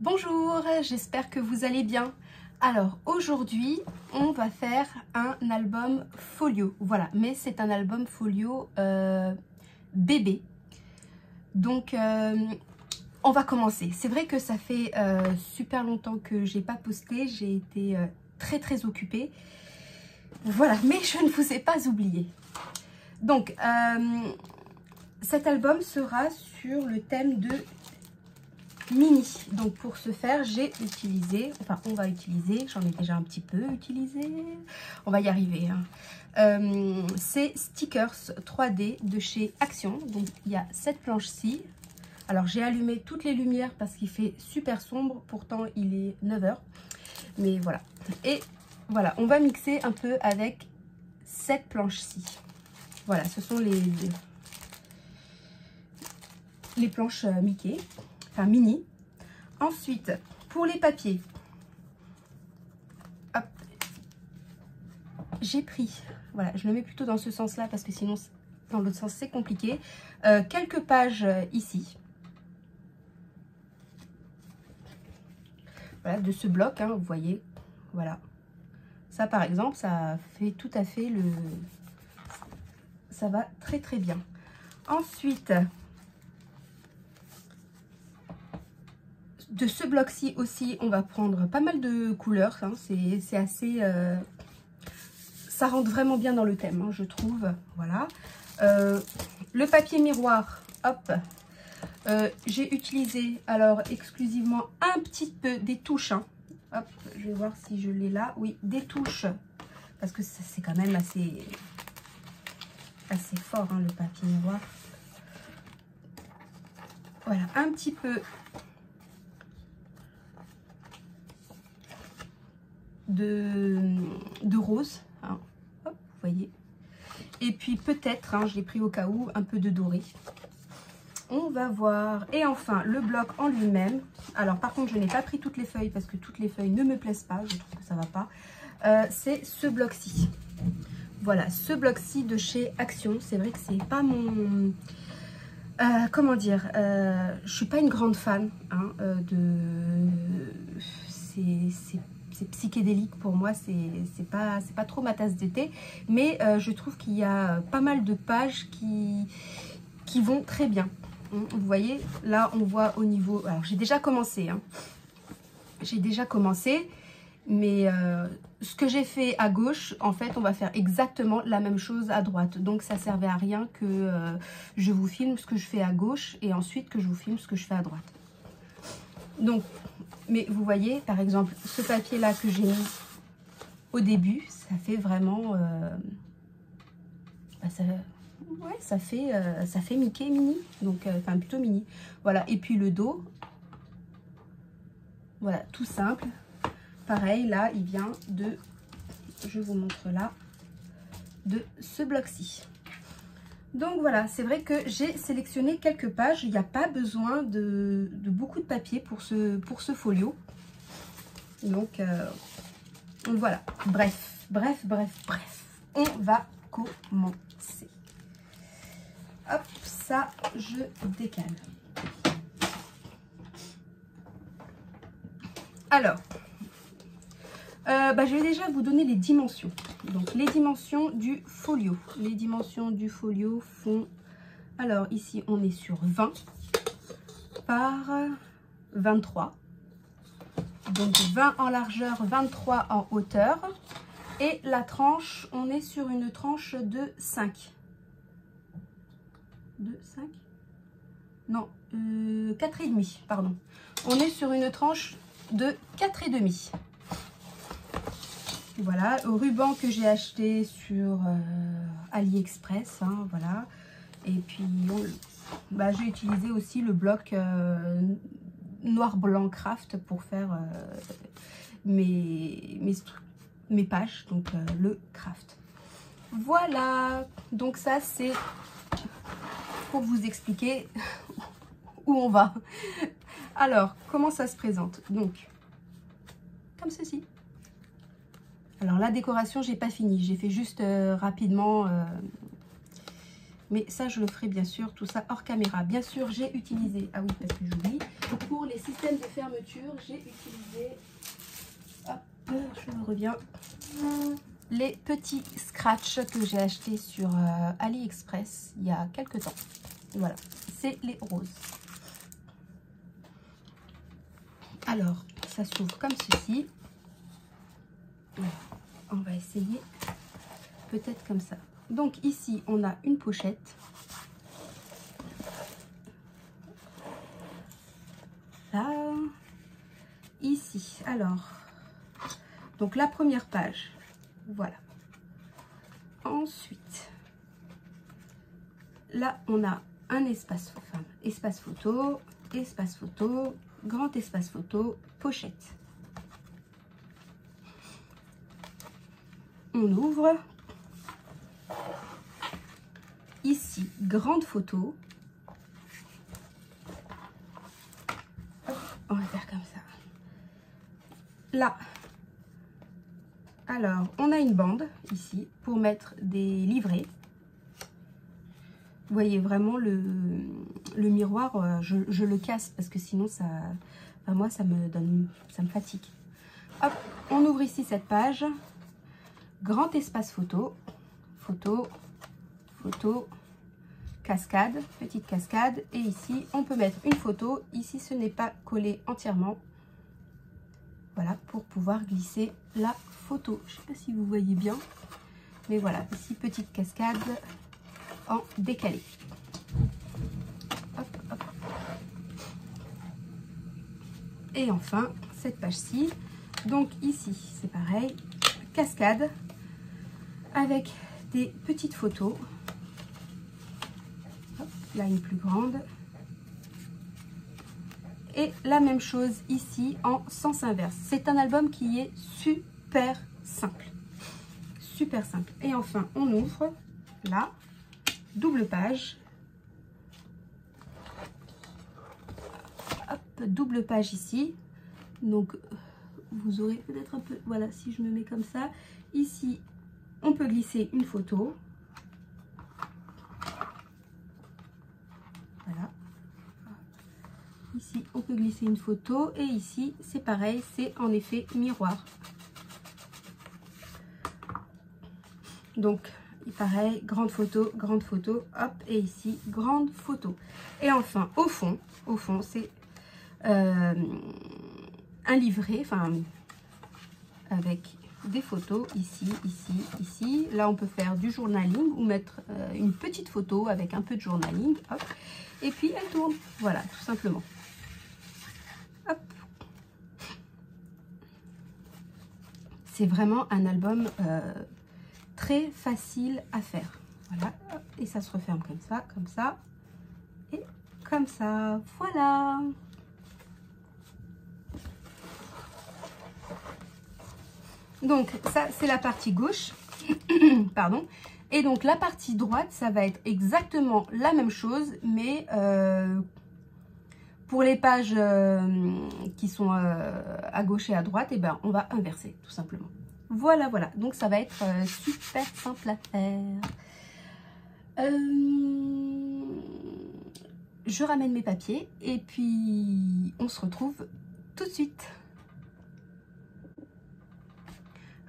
Bonjour, j'espère que vous allez bien. Alors aujourd'hui, on va faire un album folio. Voilà, mais c'est un album folio bébé. Donc on va commencer. C'est vrai que ça fait super longtemps que j'ai pas posté. J'ai été très occupée. Voilà, mais je ne vous ai pas oublié. Donc cet album sera sur le thème de mini. Donc pour ce faire, j'ai utilisé, enfin on va utiliser, j'en ai déjà un petit peu utilisé, on va y arriver, hein. C'est Stickers 3D de chez Action. Donc il y a cette planche-ci. Alors j'ai allumé toutes les lumières parce qu'il fait super sombre, pourtant il est 9 h. Mais voilà. Et voilà, on va mixer un peu avec cette planche-ci. Voilà, ce sont les planches Mickey. Enfin mini. Ensuite, pour les papiers, j'ai pris, voilà, je le mets plutôt dans ce sens-là parce que sinon, dans l'autre sens, c'est compliqué. Quelques pages ici. Voilà, de ce bloc, hein, vous voyez. Voilà. Ça, par exemple, ça fait tout à fait le... Ça va très bien. Ensuite... de ce bloc-ci aussi, on va prendre pas mal de couleurs, hein. C'est assez... ça rentre vraiment bien dans le thème, hein, je trouve. Voilà. Le papier miroir, hop. J'ai utilisé, alors, exclusivement un petit peu des touches. Hein. Hop, je vais voir si je l'ai là. Oui, des touches. Parce que c'est quand même assez fort, hein, le papier miroir. Voilà, un petit peu... de rose, hein. Hop, vous voyez, et puis peut-être, hein, je l'ai pris au cas où, un peu de doré, on va voir. Et enfin le bloc en lui-même. Alors par contre je n'ai pas pris toutes les feuilles parce que toutes les feuilles ne me plaisent pas, je trouve que ça va pas. C'est ce bloc-ci. Voilà, ce bloc-ci de chez Action. C'est vrai que c'est pas mon... comment dire, je suis pas une grande fan, hein, c'est psychédélique pour moi, c'est pas trop ma tasse d'été, mais je trouve qu'il y a pas mal de pages qui vont très bien. Vous voyez, là on voit au niveau, alors j'ai déjà commencé, hein. J'ai déjà commencé, mais ce que j'ai fait à gauche, en fait on va faire exactement la même chose à droite, donc ça servait à rien que je vous filme ce que je fais à gauche et ensuite que je vous filme ce que je fais à droite. Donc, mais vous voyez, par exemple, ce papier-là que j'ai mis au début, ça fait vraiment... ça fait Mickey mini, donc, enfin plutôt mini. Voilà, et puis le dos, voilà, tout simple. Pareil, là, il vient de... Je vous montre là, de ce bloc-ci. Donc voilà, c'est vrai que j'ai sélectionné quelques pages. Il n'y a pas besoin de beaucoup de papier pour ce folio. Donc voilà, bref. On va commencer. Hop, ça, je décale. Alors, je vais déjà vous donner les dimensions. Donc les dimensions du folio. Les dimensions du folio font... Alors ici on est sur 20 par 23. Donc 20 en largeur, 23 en hauteur. Et la tranche, on est sur une tranche de 5. De 5 Non, 4,5, pardon. On est sur une tranche de 4,5. Voilà, au ruban que j'ai acheté sur AliExpress, hein, voilà. Et puis, j'ai utilisé aussi le bloc noir blanc craft pour faire mes pages, donc le craft. Voilà, donc ça c'est pour vous expliquer où on va. Alors, comment ça se présente? Donc, comme ceci. Alors la décoration, j'ai pas fini, j'ai fait juste rapidement, mais ça je le ferai bien sûr, tout ça hors caméra. Bien sûr, j'ai utilisé, ah oui parce que j'oublie, pour les systèmes de fermeture, j'ai utilisé, hop, je reviens, les petits scratchs que j'ai achetés sur AliExpress il y a quelques temps. Voilà, c'est les roses. Alors, ça s'ouvre comme ceci. On va essayer peut-être comme ça. Donc ici, on a une pochette. Là, ici, alors, donc la première page, voilà. Ensuite, là, on a un espace photo, grand espace photo, pochette. On ouvre. Ici, grande photo. On va faire comme ça. Là, alors, on a une bande ici pour mettre des livrets. Vous voyez vraiment le miroir, je le casse parce que sinon ça, enfin moi ça me fatigue. Hop, on ouvre ici cette page. Grand espace photo, photo, cascade, petite cascade. Et ici, on peut mettre une photo. Ici, ce n'est pas collé entièrement. Voilà, pour pouvoir glisser la photo. Je ne sais pas si vous voyez bien. Mais voilà, ici, petite cascade en décalé. Hop, hop. Et enfin, cette page-ci. Donc ici, c'est pareil. Cascade avec des petites photos. Hop, là, une plus grande. Et la même chose ici en sens inverse. C'est un album qui est super simple. Super simple. Et enfin, on ouvre là, double page. Hop, double page ici. Donc, vous aurez peut-être un peu... Voilà, si je me mets comme ça. Ici, on peut glisser une photo. Voilà. Ici, on peut glisser une photo. Et ici, c'est pareil, c'est en effet miroir. Donc, pareil, grande photo, hop, et ici, grande photo. Et enfin, au fond, c'est un livret, enfin, avec des photos ici, ici, ici. Là, on peut faire du journaling ou mettre une petite photo avec un peu de journaling, hop. Et puis, elle tourne, voilà, tout simplement. Hop. C'est vraiment un album très facile à faire. Voilà, et ça se referme comme ça, et comme ça. Voilà. Donc, ça, c'est la partie gauche. Pardon. Et donc, la partie droite, ça va être exactement la même chose, mais pour les pages qui sont à gauche et à droite, et ben, on va inverser, tout simplement. Voilà, voilà. Donc, ça va être super simple à faire. Je ramène mes papiers et puis on se retrouve tout de suite.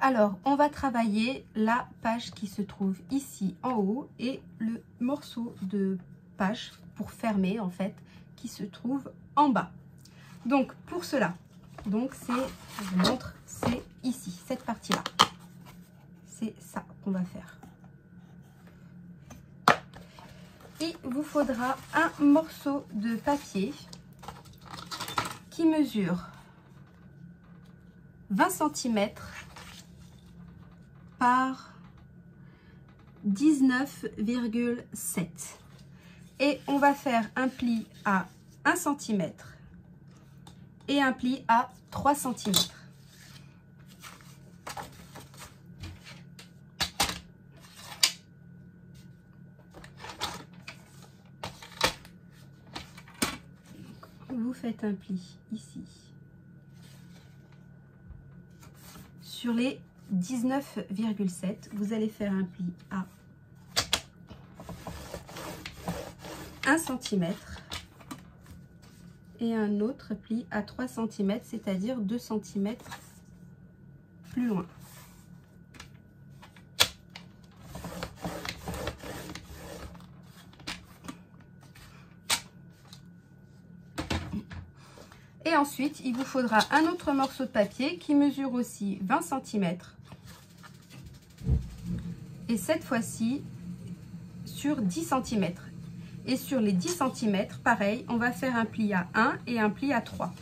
Alors, on va travailler la page qui se trouve ici en haut et le morceau de page pour fermer en fait qui se trouve en bas. Donc, pour cela, donc c'est, je vous montre, c'est ici, cette partie-là. C'est ça qu'on va faire. Il vous faudra un morceau de papier qui mesure 20 cm par 19,7 et on va faire un pli à 1 cm et un pli à 3 cm. Vous faites un pli ici sur les 19,7, vous allez faire un pli à 1 cm et un autre pli à 3 cm, c'est-à-dire 2 cm plus loin. Et ensuite, il vous faudra un autre morceau de papier qui mesure aussi 20 cm. Et cette fois-ci, sur 10 cm. Et sur les 10 cm, pareil, on va faire un pli à 1 et un pli à 3.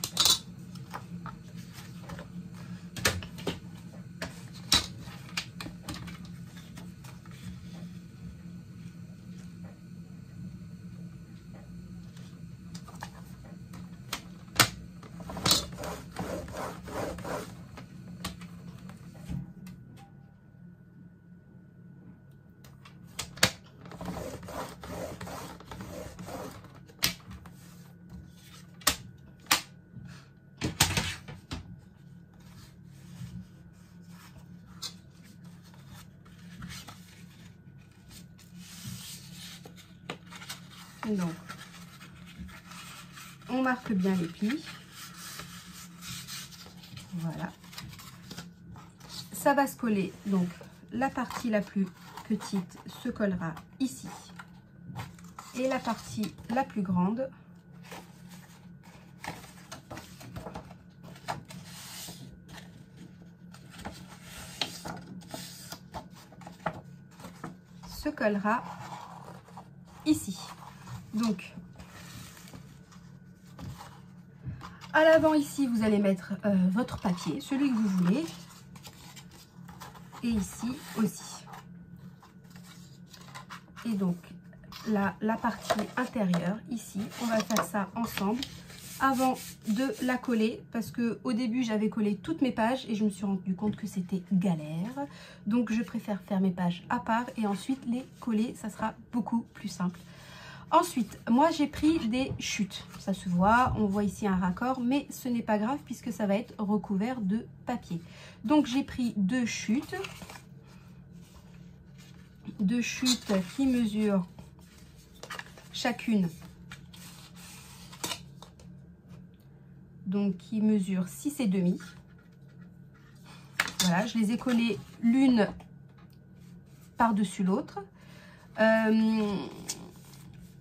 Donc, on marque bien les plis. Voilà. Ça va se coller. Donc, la partie la plus petite se collera ici. Et la partie la plus grande se collera ici. Donc, à l'avant ici, vous allez mettre votre papier, celui que vous voulez. Et ici aussi. Et donc, la partie intérieure, ici, on va faire ça ensemble avant de la coller. Parce que au début, j'avais collé toutes mes pages et je me suis rendu compte que c'était galère. Donc, je préfère faire mes pages à part et ensuite les coller. Ça sera beaucoup plus simple. Ensuite, moi j'ai pris des chutes, ça se voit, on voit ici un raccord, mais ce n'est pas grave puisque ça va être recouvert de papier. Donc j'ai pris deux chutes qui mesurent chacune, donc qui mesurent 6,5. Voilà, je les ai collées l'une par-dessus l'autre.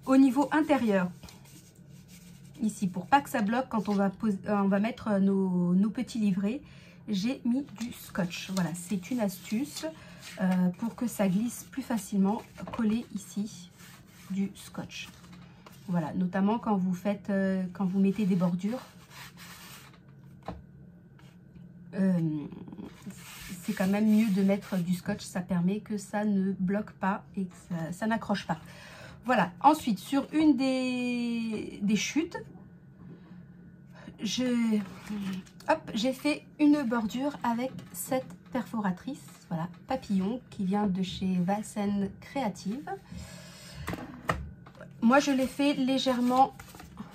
Au niveau intérieur, ici, pour pas que ça bloque quand on va mettre nos petits livrets, j'ai mis du scotch. Voilà, c'est une astuce pour que ça glisse plus facilement. Coller ici du scotch. Voilà, notamment quand vous faites, quand vous mettez des bordures. C'est quand même mieux de mettre du scotch, ça permet que ça ne bloque pas et que ça n'accroche pas. Voilà, ensuite sur une des chutes, j'ai fait une bordure avec cette perforatrice, voilà, papillon, qui vient de chez Valsen Créative. Moi je l'ai fait légèrement,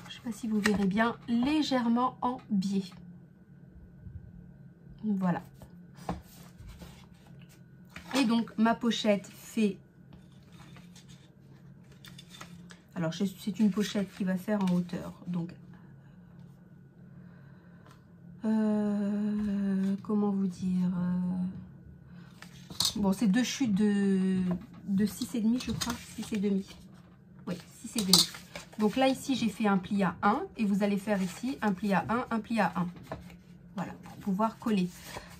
je ne sais pas si vous verrez bien, légèrement en biais. Voilà. Et donc ma pochette fait... Alors, c'est une pochette qui va faire en hauteur. Donc, comment vous dire, bon, c'est deux chutes de 6,5, je crois. 6,5. Oui, 6,5. Donc là, ici, j'ai fait un pli à 1. Et vous allez faire ici un pli à 1, un pli à 1. Voilà, pour pouvoir coller.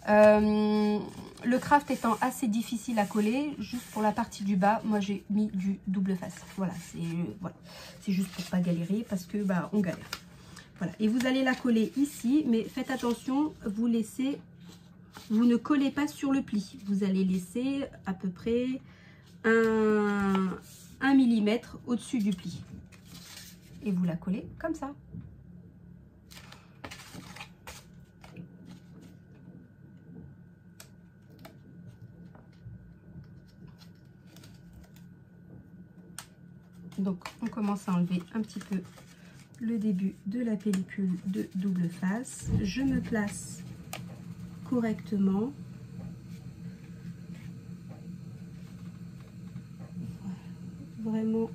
Le craft étant assez difficile à coller, juste pour la partie du bas, moi j'ai mis du double face. Voilà, c'est juste pour pas galérer parce que bah on galère. Voilà, et vous allez la coller ici, mais faites attention, vous ne collez pas sur le pli. Vous allez laisser à peu près 1 millimètre au-dessus du pli. Et vous la collez comme ça. Donc, on commence à enlever un petit peu le début de la pellicule de double face. Je me place correctement. Vraiment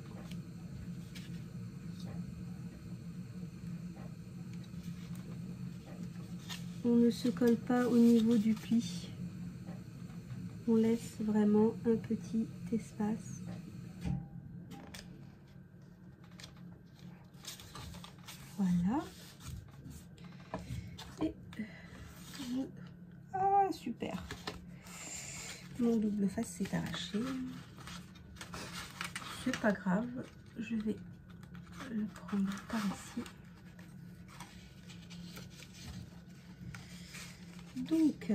on ne se colle pas au niveau du pli. On laisse vraiment un petit espace. Voilà. Et ah, super. Mon double face s'est arraché. C'est pas grave. Je vais le prendre par ici. Donc,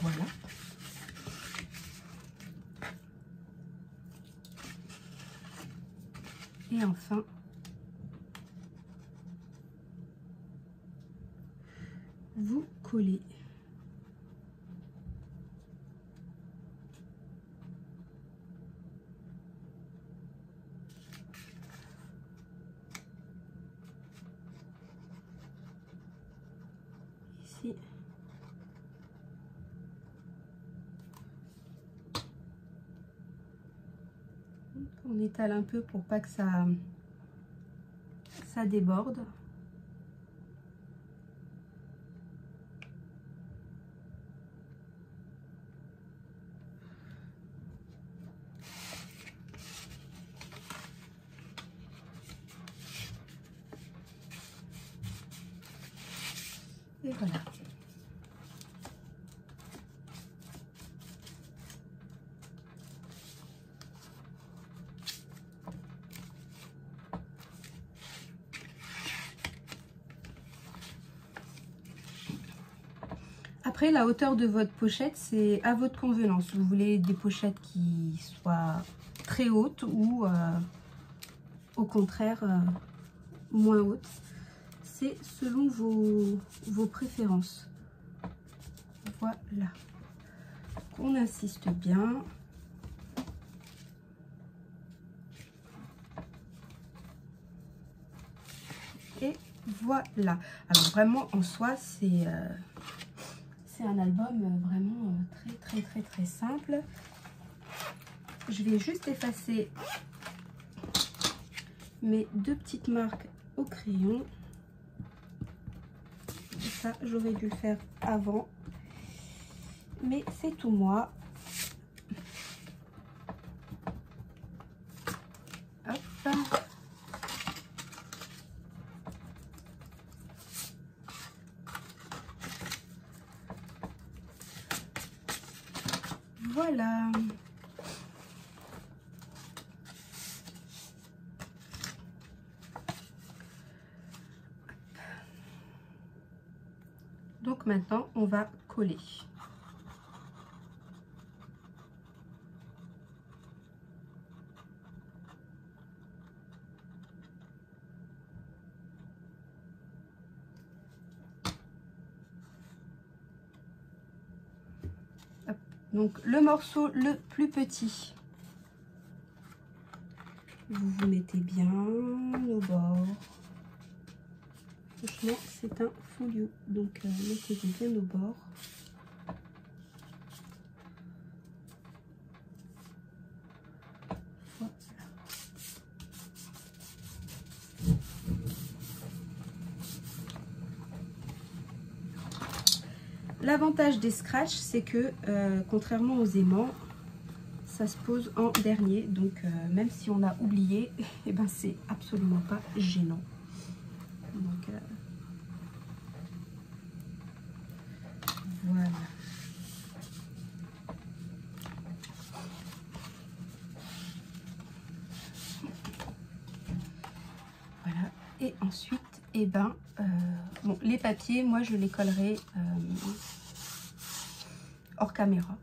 voilà. Et enfin, vous collez. Ici. On étale un peu pour pas que ça déborde. Et voilà. Après, la hauteur de votre pochette, c'est à votre convenance. Vous voulez des pochettes qui soient très hautes ou au contraire moins hautes. C'est selon vos préférences. Voilà. On insiste bien. Et voilà. Alors vraiment, en soi, c'est un album vraiment très simple. Je vais juste effacer mes deux petites marques au crayon. Ça, j'aurais dû le faire avant. Mais c'est tout moi. Hop. Voilà. Donc maintenant, on va coller. Hop. Donc le morceau le plus petit, vous mettez bien au bord. Franchement, c'est un folio, donc mettez-vous bien au bord. Voilà. L'avantage des scratchs, c'est que contrairement aux aimants, ça se pose en dernier, donc même si on a oublié, et ben c'est absolument pas gênant. Donc voilà. Voilà. Et ensuite, et ben, bon, les papiers, moi je les collerai hors caméra.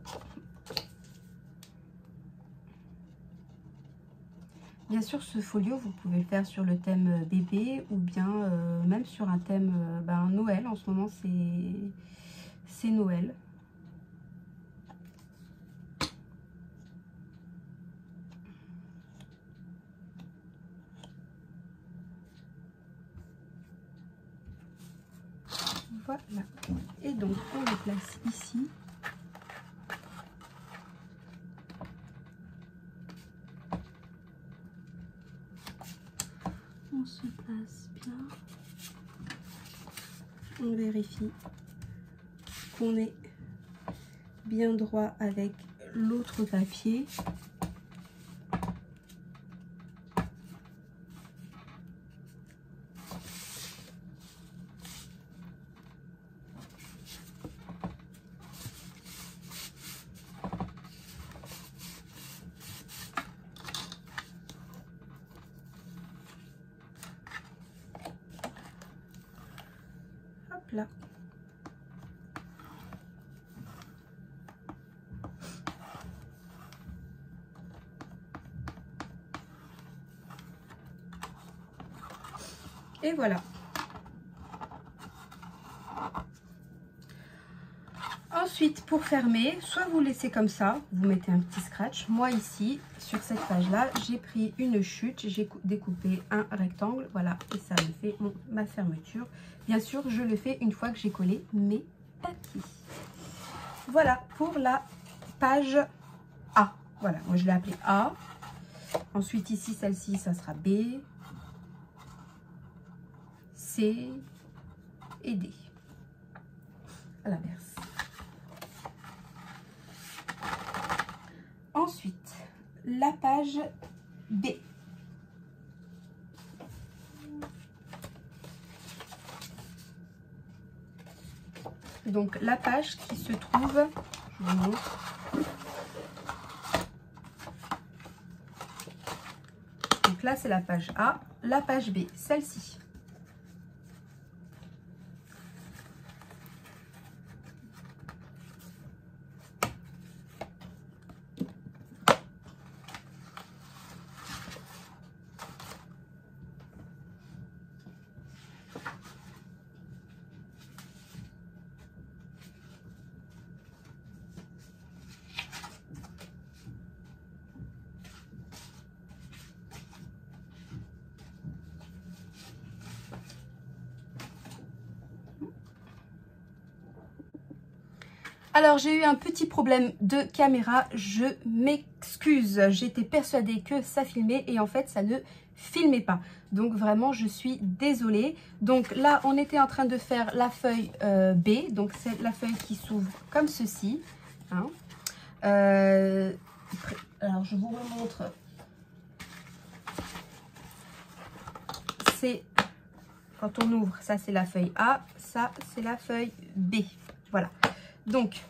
Bien sûr, ce folio, vous pouvez le faire sur le thème bébé ou bien même sur un thème Noël. En ce moment, c'est Noël. Voilà. Et donc, on les place ici. On se place bien. On vérifie qu'on est bien droit avec l'autre papier. Hop là. Et voilà. Ensuite, pour fermer, soit vous laissez comme ça, vous mettez un petit scratch. Moi ici, sur cette page-là, j'ai pris une chute, j'ai découpé un rectangle, voilà, et ça me fait ma fermeture. Bien sûr, je le fais une fois que j'ai collé mes papiers. Voilà pour la page A. Voilà, moi je l'ai appelée A. Ensuite ici, celle-ci, ça sera B, C et D. À l'inverse. Ensuite, la page B. Donc la page qui se trouve, je vous montre. Donc là c'est la page A, la page B, celle-ci. Alors j'ai eu un petit problème de caméra, je m'excuse, j'étais persuadée que ça filmait et en fait ça ne filmait pas. Donc vraiment je suis désolée. Donc là on était en train de faire la feuille B, donc c'est la feuille qui s'ouvre comme ceci. Hein. Alors je vous remontre. C'est quand on ouvre, ça c'est la feuille A, ça c'est la feuille B. Voilà. Donc,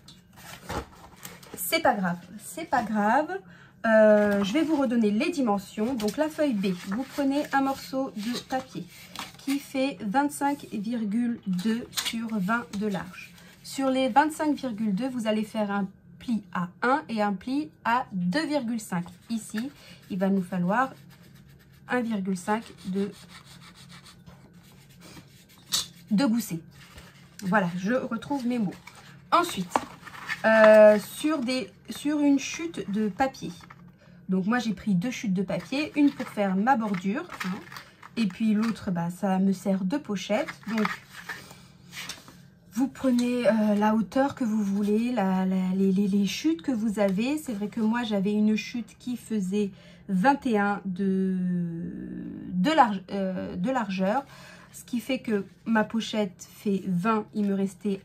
c'est pas grave, c'est pas grave. Je vais vous redonner les dimensions. Donc, la feuille B, vous prenez un morceau de papier qui fait 25,2 sur 20 de large. Sur les 25,2, vous allez faire un pli à 1 et un pli à 2,5. Ici, il va nous falloir 1,5 de gousset. Voilà, je retrouve mes mots. Ensuite, sur une chute de papier. Donc moi j'ai pris 2 chutes de papier, une pour faire ma bordure, hein, et puis l'autre, bah, ça me sert de pochette. Donc vous prenez la hauteur que vous voulez, les chutes que vous avez. C'est vrai que moi j'avais une chute qui faisait 21 de largeur. Ce qui fait que ma pochette fait 20, il me restait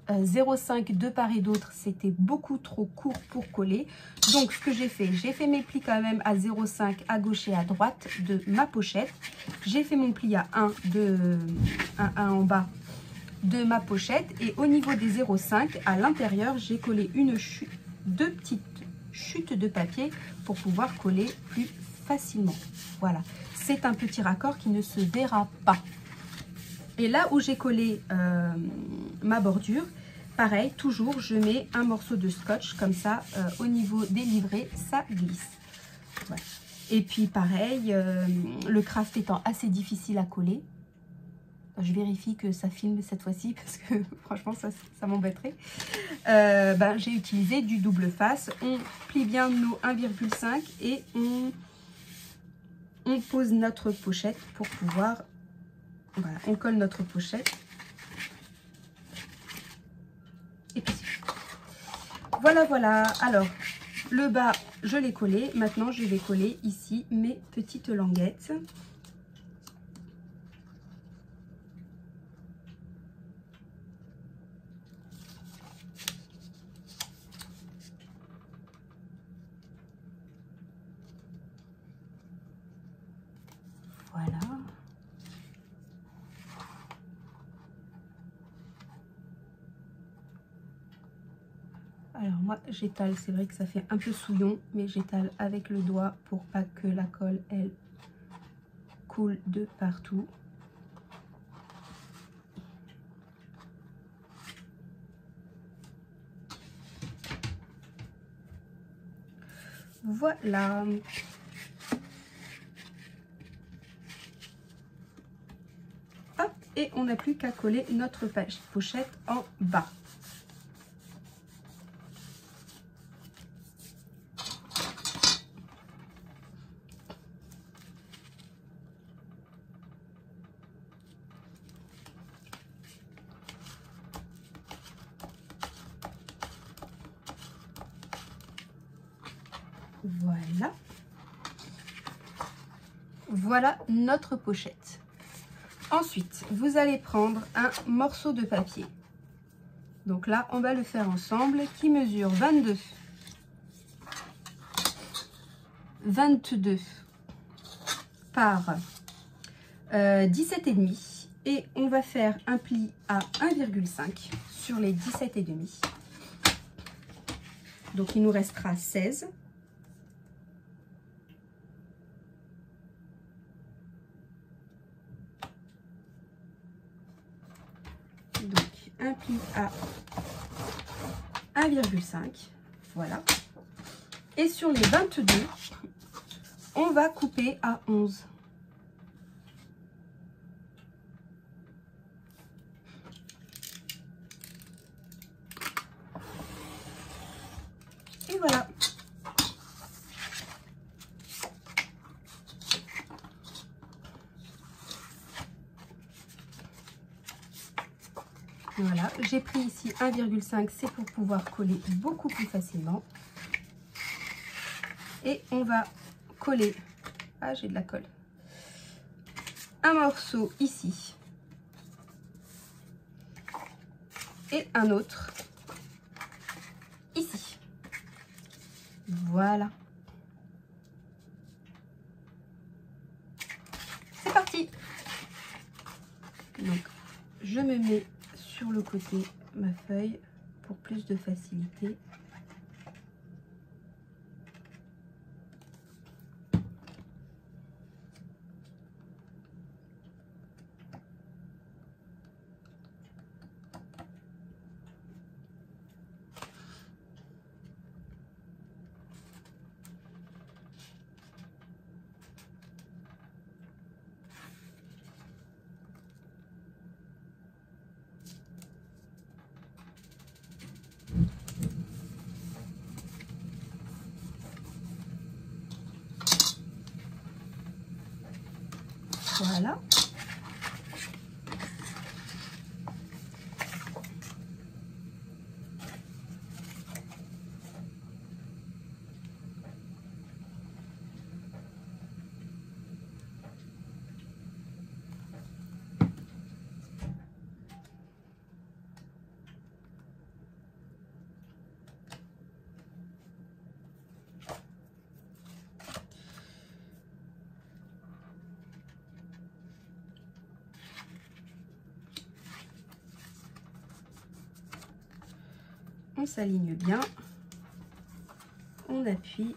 0,5 de part et d'autre, c'était beaucoup trop court pour coller. Donc ce que j'ai fait mes plis quand même à 0,5 à gauche et à droite de ma pochette. J'ai fait mon pli à 1 en bas de ma pochette. Et au niveau des 0,5 à l'intérieur, j'ai collé deux petites chutes de papier pour pouvoir coller plus facilement. Voilà, c'est un petit raccord qui ne se verra pas. Et là où j'ai collé ma bordure, pareil, toujours, je mets un morceau de scotch, comme ça, au niveau des livrets, ça glisse. Voilà. Et puis pareil, le craft étant assez difficile à coller, je vérifie que ça filme cette fois-ci, parce que franchement, ça m'embêterait. J'ai utilisé du double face. On plie bien nos 1,5 et on pose notre pochette pour pouvoir... Voilà, on colle notre pochette. Voilà, voilà. Alors, le bas, je l'ai collé. Maintenant, je vais coller ici mes petites languettes. Voilà. Alors moi j'étale, c'est vrai que ça fait un peu souillon, mais j'étale avec le doigt pour pas que la colle elle coule de partout. Voilà. Hop, et on n'a plus qu'à coller notre pochette en bas. Voilà. Voilà notre pochette. Ensuite, vous allez prendre un morceau de papier. Donc là, on va le faire ensemble, qui mesure 22 par 17,5. Et on va faire un pli à 1,5 sur les 17,5. Donc il nous restera 16. Donc un pli à 1,5. Voilà. Et sur les 22, on va couper à 11. Et voilà. Voilà, j'ai pris ici 1,5, c'est pour pouvoir coller beaucoup plus facilement. Et on va coller, ah j'ai de la colle, un morceau ici et un autre ici. Voilà. C'est parti. Donc je me mets sur le côté ma feuille pour plus de facilité. Voilà. On s'aligne bien, on appuie.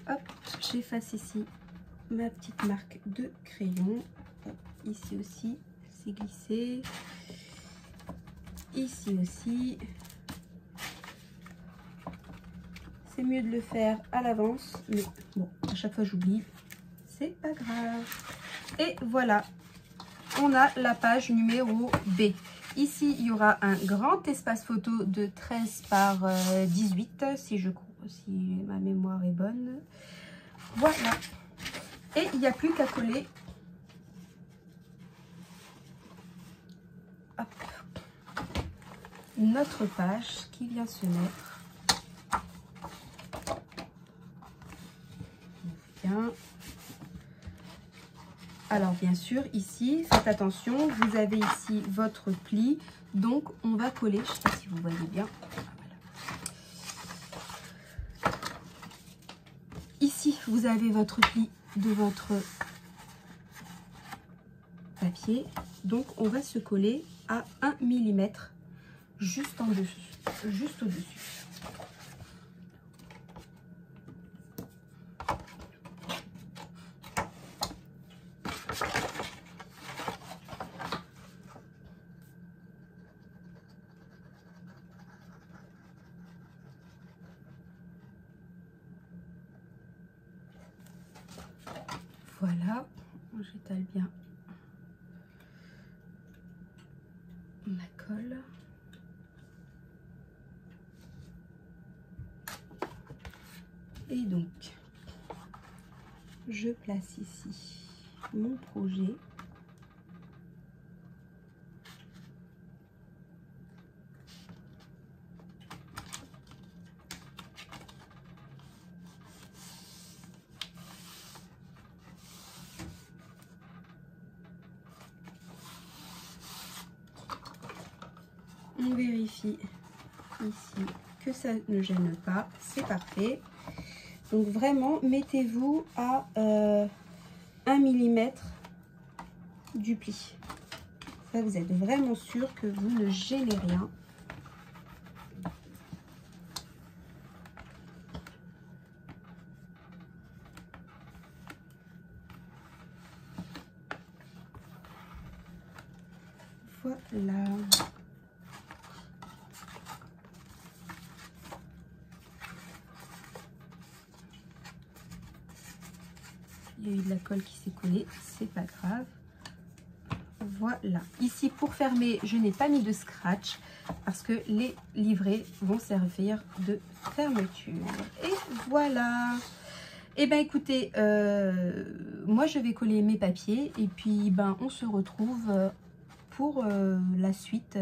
Hop, j'efface ici ma petite marque de crayon. Hop, ici aussi, c'est glissé. Ici aussi. C'est mieux de le faire à l'avance, mais bon, à chaque fois j'oublie. C'est pas grave. Et voilà, on a la page numéro B. Ici, il y aura un grand espace photo de 13 par 18, si ma mémoire est bonne. Voilà. Et il n'y a plus qu'à coller hop, notre page qui vient se mettre. Bien. Alors bien sûr ici, faites attention, vous avez ici votre pli, donc on va coller, je ne sais pas si vous voyez bien. Voilà. Ici vous avez votre pli de votre papier, donc on va se coller à 1 mm juste en dessus, juste au-dessus. Voilà, j'étale bien ma colle. Et donc, je place ici mon projet. On vérifie ici que ça ne gêne pas, c'est parfait. Donc vraiment, mettez-vous à 1 mm du pli. Ça, vous êtes vraiment sûr que vous ne gênez rien. Voilà. Il y a eu de la colle qui s'est collée, c'est pas grave. Voilà. Ici, pour fermer, je n'ai pas mis de scratch parce que les livrets vont servir de fermeture. Et voilà. Et ben écoutez, moi je vais coller mes papiers et puis ben on se retrouve pour la suite.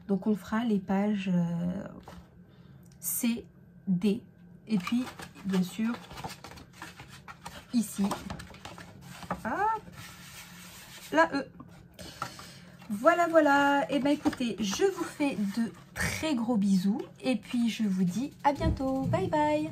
Donc on fera les pages C, D et puis bien sûr ici la E. Voilà, voilà. Et ben écoutez, je vous fais de très gros bisous et puis je vous dis à bientôt. Bye bye.